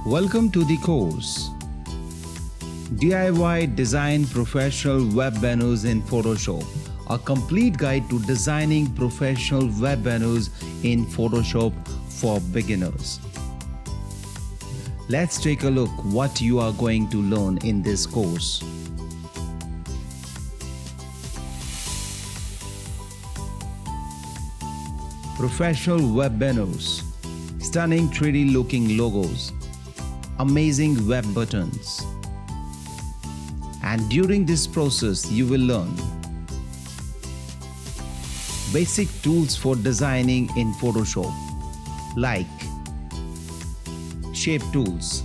Welcome to the course. DIY Design Professional Web Banners in Photoshop. A complete guide to designing professional web banners in Photoshop for beginners. Let's take a look what you are going to learn in this course. Professional web banners, stunning 3D looking logos, amazing web buttons. And during this process you will learn basic tools for designing in Photoshop like shape tools,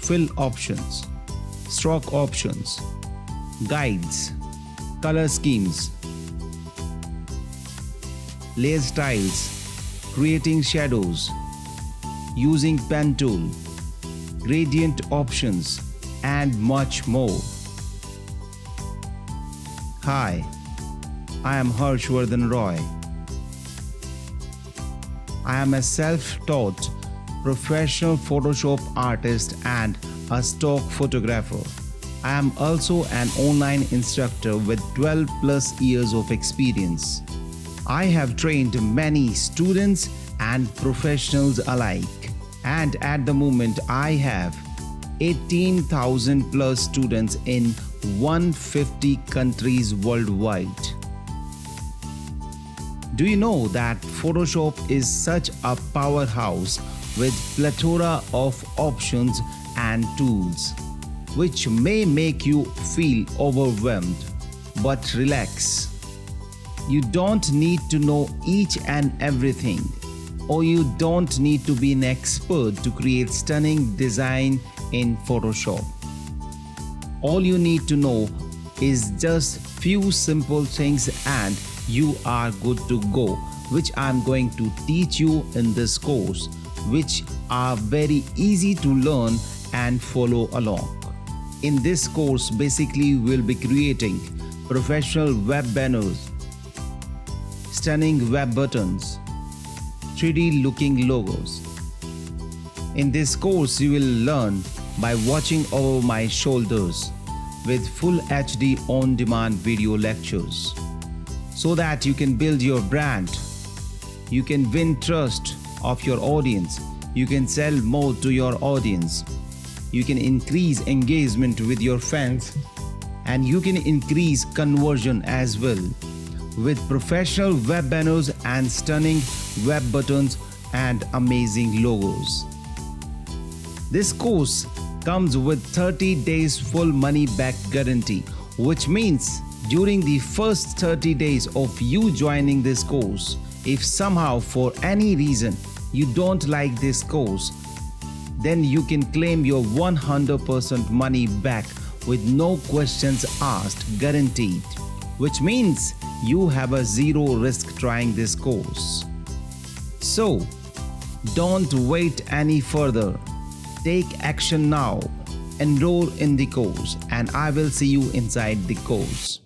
fill options, stroke options, guides, color schemes, layer styles, creating shadows, using pen tool, gradient options, and much more. Hi, I am Harshvardhan Roy. I am a self-taught professional Photoshop artist and a stock photographer. I am also an online instructor with 12 plus years of experience. I have trained many students and professionals alike, and at the moment I have 18,000 plus students in 150 countries worldwide. Do you know that Photoshop is such a powerhouse with plethora of options and tools, which may make you feel overwhelmed, but relax. You don't need to know each and everything, or you don't need to be an expert to create stunning design in Photoshop. All you need to know is just few simple things and you are good to go, which I'm going to teach you in this course, which are very easy to learn and follow along. In this course, basically we'll be creating professional web banners, stunning web buttons, 3D looking logos. In this course, you will learn by watching over my shoulders with full HD on-demand video lectures, so that you can build your brand, you can win trust of your audience, you can sell more to your audience, you can increase engagement with your fans, and you can increase conversion as well with professional web banners and stunning web buttons and amazing logos. This course comes with 30 days full money back guarantee, which means during the first 30 days of you joining this course, if somehow for any reason you don't like this course, then you can claim your 100% money back with no questions asked, guaranteed, which means you have a zero risk trying this course. So don't wait any further. Take action now. Enroll in the course and I will see you inside the course.